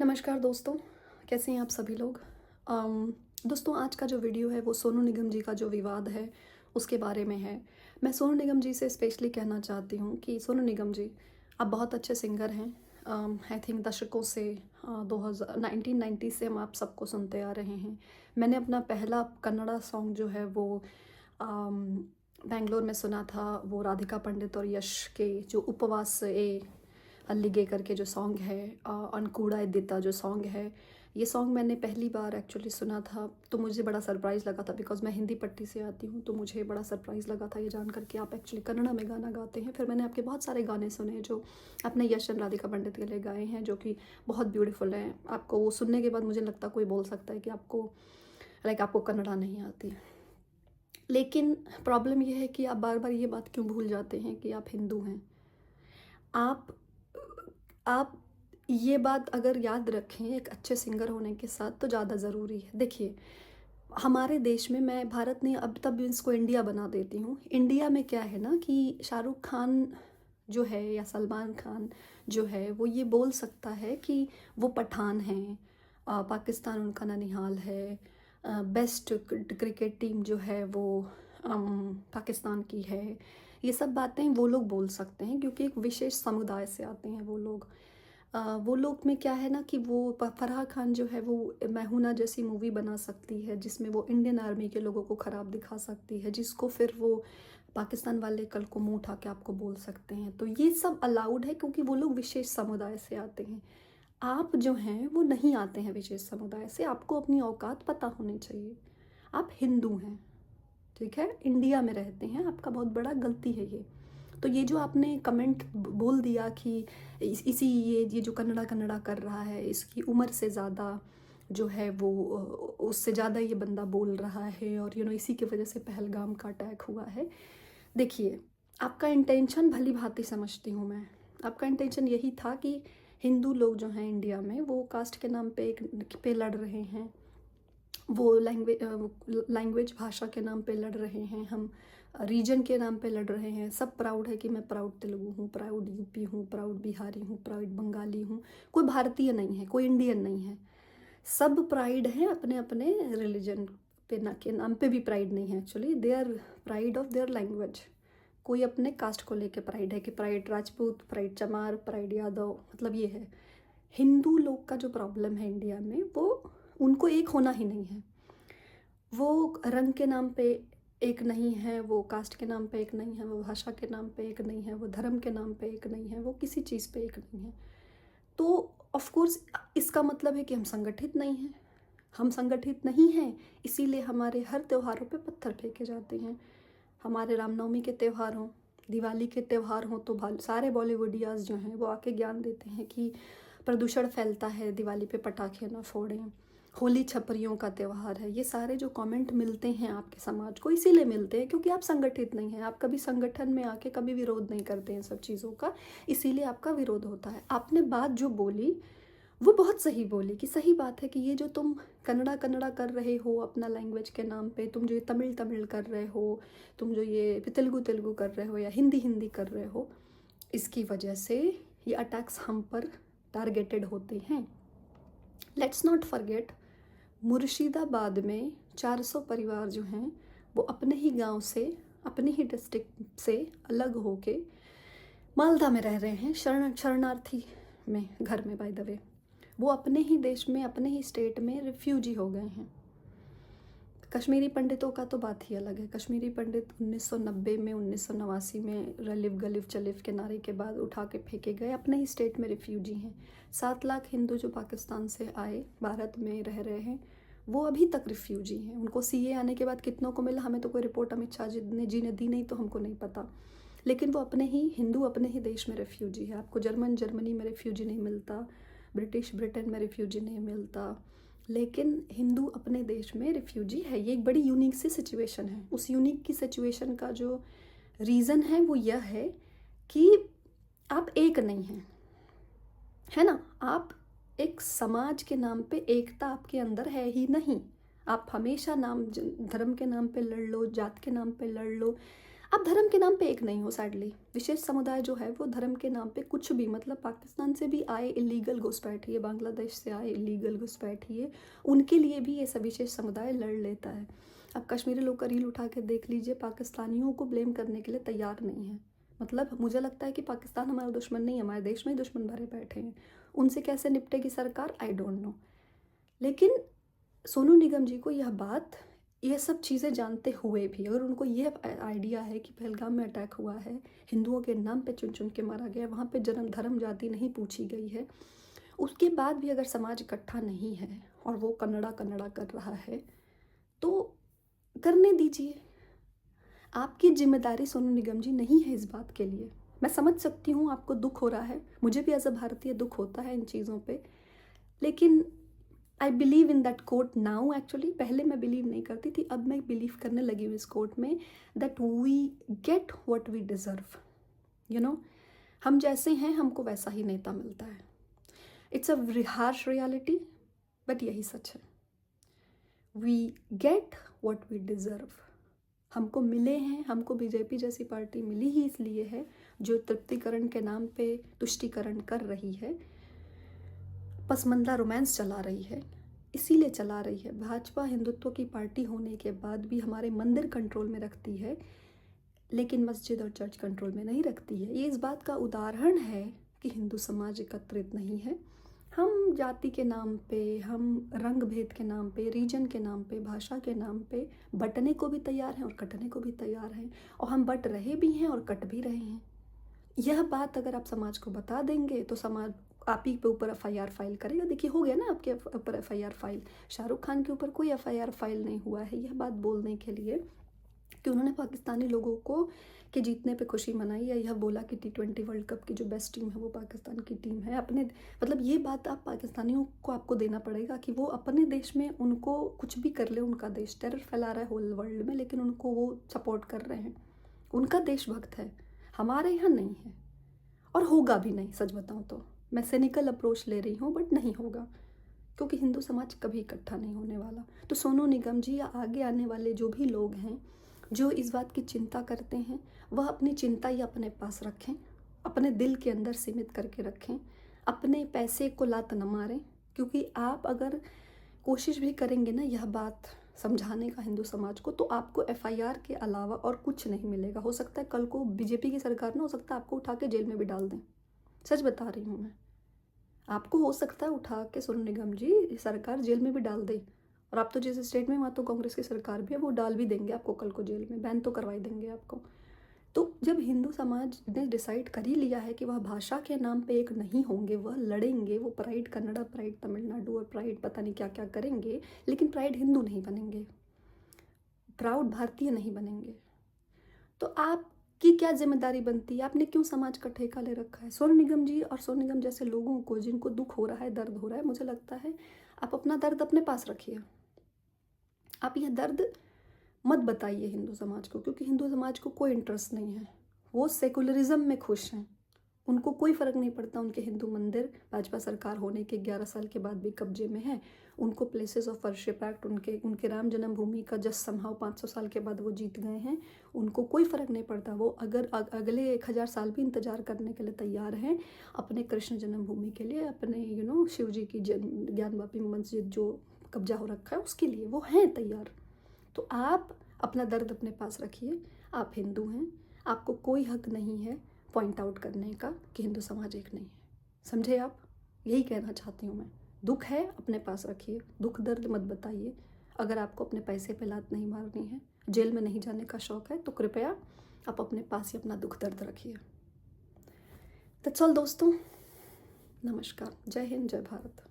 नमस्कार दोस्तों, कैसे हैं आप सभी लोग। दोस्तों, आज का जो वीडियो है वो सोनू निगम जी का जो विवाद है उसके बारे में है। मैं सोनू निगम जी से स्पेशली कहना चाहती हूँ कि सोनू निगम जी, आप बहुत अच्छे सिंगर हैं। आई थिंक दशकों से 2000 1990 से हम आप सबको सुनते आ रहे हैं। मैंने अपना पहला कन्नड़ा सॉन्ग जो है वो बेंगलोर में सुना था। वो राधिका पंडित और यश के जो उपवास ए अल्लीगे करके जो सॉन्ग है, अनकूड़ा इद्दिता जो सॉन्ग है, ये सॉन्ग मैंने पहली बार एक्चुअली सुना था तो मुझे बड़ा सरप्राइज़ लगा था। बिकॉज़ मैं हिंदी पट्टी से आती हूँ तो मुझे बड़ा सरप्राइज़ लगा था ये जानकर कि आप एक्चुअली कन्नड़ा में गाना गाते हैं। फिर मैंने आपके बहुत सारे गाने सुने जो आपने यश एंड राधिका पंडित के लिए गाए हैं, जो कि बहुत ब्यूटीफुल हैं। आपको वो सुनने के बाद मुझे लगता कोई बोल सकता है कि आपको आपको कन्नड़ा नहीं आती। लेकिन प्रॉब्लम ये है कि आप बार बार ये बात क्यों भूल जाते हैं कि आप हिंदू हैं। आप आप ये बात अगर याद रखें एक अच्छे सिंगर होने के साथ तो ज़्यादा ज़रूरी है। देखिए, हमारे देश में, मैं भारत नहीं अब तब इसको इंडिया बना देती हूँ। इंडिया में क्या है ना कि शाहरुख खान जो है या सलमान खान जो है वो ये बोल सकता है कि वो पठान हैं, पाकिस्तान उनका ननिहाल है, बेस्ट क्रिकेट टीम जो है वो पाकिस्तान की है। ये सब बातें वो लोग बोल सकते हैं क्योंकि एक विशेष समुदाय से आते हैं वो लोग। वो लोग में क्या है ना कि वो फराह खान जो है वो मैं हूं ना जैसी मूवी बना सकती है जिसमें वो इंडियन आर्मी के लोगों को ख़राब दिखा सकती है, जिसको फिर वो पाकिस्तान वाले कल को मुंह उठा के आपको बोल सकते हैं। तो ये सब अलाउड है क्योंकि वो लोग विशेष समुदाय से आते हैं। आप जो हैं वो नहीं आते हैं विशेष समुदाय से, आपको अपनी औकात पता होनी चाहिए। आप हिंदू हैं, ठीक है, इंडिया में रहते हैं, आपका बहुत बड़ा गलती है ये। तो ये जो आपने कमेंट बोल दिया कि इसी ये जो कन्नड़ा कन्नड़ा कर रहा है इसकी उम्र से ज़्यादा जो है वो उससे ज़्यादा ये बंदा बोल रहा है और इसी की वजह से पहलगाम का अटैक हुआ है। देखिए, आपका इंटेंशन भली भांति समझती हूँ मैं। आपका इंटेंशन यही था कि हिंदू लोग जो हैं इंडिया में वो कास्ट के नाम पे एक पे लड़ रहे हैं, वो लैंग्वेज भाषा के नाम पे लड़ रहे हैं, हम रीजन के नाम पे लड़ रहे हैं। सब प्राउड है कि मैं प्राउड तेलुगु हूँ, प्राउड यूपी हूँ, प्राउड बिहारी हूँ, प्राउड बंगाली हूँ। कोई भारतीय नहीं है, कोई इंडियन नहीं है। सब प्राइड हैं अपने अपने रिलीजन पे, ना के नाम पे भी प्राइड नहीं है। Actually they are pride of their language. कोई अपने कास्ट को लेके प्राइड है कि pride Rajput, pride Chamar, pride Yadav, मतलब ये है। हिंदू लोग का जो प्रॉब्लम है इंडिया में वो उनको एक होना ही नहीं है। वो रंग के नाम पे एक नहीं है, वो कास्ट के नाम पे एक नहीं है, वो भाषा के नाम पे एक नहीं है, वो धर्म के नाम पे एक नहीं है, वो किसी चीज़ पे एक नहीं है। तो ऑफ कोर्स इसका मतलब है कि हम संगठित नहीं हैं। हम संगठित नहीं हैं, इसीलिए हमारे हर त्योहारों पे पत्थर फेंके जाते हैं। हमारे रामनवमी के त्यौहार हों, दिवाली के त्यौहार हों तो सारे बॉलीवुडियाज जो हैं वो आके ज्ञान देते हैं कि प्रदूषण फैलता है, दिवाली पे पटाखे ना फोड़ें। होली छपरियों का त्यौहार है। ये सारे जो कमेंट मिलते हैं आपके समाज को इसीलिए मिलते हैं क्योंकि आप संगठित नहीं हैं। आप कभी संगठन में आके कभी विरोध नहीं करते हैं सब चीज़ों का, इसीलिए आपका विरोध होता है। आपने बात जो बोली वो बहुत सही बोली कि सही बात है कि ये जो तुम कन्नड़ा कन्नड़ा कर रहे हो अपना लैंग्वेज के नाम पे, तुम जो ये तमिल तमिल कर रहे हो, तुम जो ये तेलुगु तेलुगु कर रहे हो या हिंदी हिंदी कर रहे हो, इसकी वजह से ये अटैक्स हम पर टारगेटेड होते हैं। लेट्स नॉट फॉरगेट, मुर्शिदाबाद में 400 परिवार जो हैं वो अपने ही गांव से, अपनी ही डिस्ट्रिक्ट से अलग होके मालदा में रह रहे हैं, शरणार्थी में घर में। बाय द वे, वो अपने ही देश में, अपने ही स्टेट में रिफ्यूजी हो गए हैं। कश्मीरी पंडितों का तो बात ही अलग है। कश्मीरी पंडित 1990 में, 1989 में रलिफ गलिफ चलिफ के नारे के बाद उठा के फेंके गए, अपने ही स्टेट में रिफ्यूजी हैं। 7 लाख हिंदू जो पाकिस्तान से आए, भारत में रह रहे हैं, वो अभी तक रिफ्यूजी हैं। उनको सीए आने के बाद कितनों को मिला, हमें तो कोई रिपोर्ट अमित शाह जी ने दी नहीं तो हमको नहीं पता। लेकिन वो अपने ही हिंदू अपने ही देश में रिफ्यूजी है। आपको जर्मनी में रिफ्यूजी नहीं मिलता, ब्रिटेन में रिफ्यूजी नहीं मिलता, लेकिन हिंदू अपने देश में रिफ्यूजी है। ये एक बड़ी यूनिक सी सिचुएशन है। उस यूनिक की सिचुएशन का जो रीज़न है वो यह है कि आप एक नहीं हैं, है ना। आप एक समाज के नाम पे एकता आपके अंदर है ही नहीं। आप हमेशा धर्म के नाम पे लड़ लो, जात के नाम पे लड़ लो, आप धर्म के नाम पे एक नहीं हो सैडली। विशेष समुदाय जो है वो धर्म के नाम पे कुछ भी, मतलब पाकिस्तान से भी आए इलीगल घुसपैठ है, बांग्लादेश से आए इलीगल घुसपैठ है, उनके लिए भी ये सब विशेष समुदाय लड़ लेता है। अब कश्मीरी लोग का रील उठा के देख लीजिए, पाकिस्तानियों को ब्लेम करने के लिए तैयार नहीं है। मतलब मुझे लगता है कि पाकिस्तान हमारा दुश्मन नहीं है, हमारे देश में ही दुश्मन भरे बैठे हैं। उनसे कैसे निपटेगी सरकार, आई डोंट नो। लेकिन सोनू निगम जी को यह बात, ये सब चीज़ें जानते हुए भी अगर उनको ये आइडिया है कि पहलगाम में अटैक हुआ है, हिंदुओं के नाम पे चुन चुन के मारा गया, वहाँ पे जन्म धर्म जाति नहीं पूछी गई है, उसके बाद भी अगर समाज इकट्ठा नहीं है और वो कन्नड़ा कन्नड़ा कर रहा है तो करने दीजिए। आपकी जिम्मेदारी सोनू निगम जी नहीं है इस बात के लिए। मैं समझ सकती हूँ आपको दुख हो रहा है, मुझे भी एज अ भारतीय दुख होता है इन चीज़ों पे, लेकिन I believe in that quote now. Actually पहले मैं बिलीव नहीं करती थी, अब मैं बिलीव करने लगी हूँ इस कोट में, that we get what we deserve. You know, हम जैसे हैं हमको वैसा ही नेता मिलता है। It's a harsh reality, but यही सच है। We get what we deserve. हमको मिले हैं, हमको बीजेपी जैसी पार्टी मिली ही इसलिए है जो तृप्तिकरण के नाम पे तुष्टिकरण कर रही है, पसमंदा रोमांस चला रही है, इसीलिए चला रही है। भाजपा हिंदुत्व की पार्टी होने के बाद भी हमारे मंदिर कंट्रोल में रखती है, लेकिन मस्जिद और चर्च कंट्रोल में नहीं रखती है। ये इस बात का उदाहरण है कि हिंदू समाज एकत्रित नहीं है। हम जाति के नाम पे, हम रंग भेद के नाम पे, रीजन के नाम पे, भाषा के नाम पे बंटने को भी तैयार हैं और कटने को भी तैयार हैं, और हम बंट रहे भी हैं और कट भी रहे हैं। यह बात अगर आप समाज को बता देंगे तो समाज आप ही पे ऊपर एफआईआर फाइल करेगा। देखिए हो गया ना आपके ऊपर एफआईआर फाइल, शाहरुख खान के ऊपर कोई एफआईआर फाइल नहीं हुआ है यह बात बोलने के लिए कि उन्होंने पाकिस्तानी लोगों को के जीतने पे खुशी मनाई, या यह बोला कि T20 वर्ल्ड कप की जो बेस्ट टीम है वो पाकिस्तान की टीम है। अपने मतलब ये बात आप पाकिस्तानियों को आपको देना पड़ेगा कि वो अपने देश में, उनको कुछ भी कर ले, उनका देश टेरर फैला रहा है होल वर्ल्ड में, लेकिन उनको वो सपोर्ट कर रहे हैं, उनका देशभक्त है। हमारे यहाँ नहीं है और होगा भी नहीं। सच बताऊँ तो मैं सिनिकल अप्रोच ले रही हूँ, बट नहीं होगा, क्योंकि हिंदू समाज कभी इकट्ठा नहीं होने वाला। तो सोनू निगम जी या आगे आने वाले जो भी लोग हैं जो इस बात की चिंता करते हैं, वह अपनी चिंता ही अपने पास रखें, अपने दिल के अंदर सीमित करके रखें, अपने पैसे को लात न मारें, क्योंकि आप अगर कोशिश भी करेंगे ना यह बात समझाने का हिंदू समाज को, तो आपको एफआईआर के अलावा और कुछ नहीं मिलेगा। हो सकता है कल को बीजेपी की सरकार ना, हो सकता है आपको उठा के जेल में भी डाल दें। सच बता रही हूँ मैं, आपको हो सकता है उठा के सोनू निगम जी सरकार जेल में भी डाल दे। और आप तो जिस स्टेट में, वहाँ तो कांग्रेस की सरकार भी है, वो डाल भी देंगे आपको कल को जेल में, बैन तो करवाई देंगे आपको। तो जब हिंदू समाज ने डिसाइड कर ही लिया है कि वह भाषा के नाम पे एक नहीं होंगे, वह लड़ेंगे, वो प्राइड कन्नड़ा, प्राइड तमिलनाडु और प्राइड पता नहीं क्या क्या करेंगे, लेकिन प्राइड हिंदू नहीं बनेंगे, प्राउड भारतीय नहीं बनेंगे, तो आपकी क्या जिम्मेदारी बनती है? आपने क्यों समाज का ठेका ले रखा है? सोनू निगम जी और सोनू निगम जैसे लोगों को जिनको दुख हो रहा है, दर्द हो रहा है, मुझे लगता है आप अपना दर्द अपने पास रखिए। आप यह दर्द मत बताइए हिंदू समाज को, क्योंकि हिंदू समाज को कोई इंटरेस्ट नहीं है, वो सेकुलरिज्म में खुश हैं, उनको कोई फ़र्क नहीं पड़ता। उनके हिंदू मंदिर भाजपा सरकार होने के 11 साल के बाद भी कब्जे में है, उनको प्लेसेस ऑफ वर्शिप एक्ट, उनके राम जन्मभूमि का जस्ट समहाउ 500 साल के बाद वो जीत गए हैं, उनको कोई फ़र्क नहीं पड़ता। वो अगर अगले 1000 साल भी इंतज़ार करने के लिए तैयार हैं अपने कृष्ण जन्मभूमि के लिए, अपने शिव जी की ज्ञानवापी मस्जिद जो कब्जा हो रखा है उसके लिए वो हैं तैयार। तो आप अपना दर्द अपने पास रखिए। आप हिंदू हैं, आपको कोई हक नहीं है पॉइंट आउट करने का कि हिंदू समाज एक नहीं है। समझे आप? यही कहना चाहती हूँ मैं। दुख है अपने पास रखिए, दुख दर्द मत बताइए। अगर आपको अपने पैसे पे लात नहीं मारनी है, जेल में नहीं जाने का शौक़ है, तो कृपया आप अपने पास ही अपना दुख दर्द रखिए। दैट्स ऑल दोस्तों, नमस्कार, जय हिंद, जय भारत।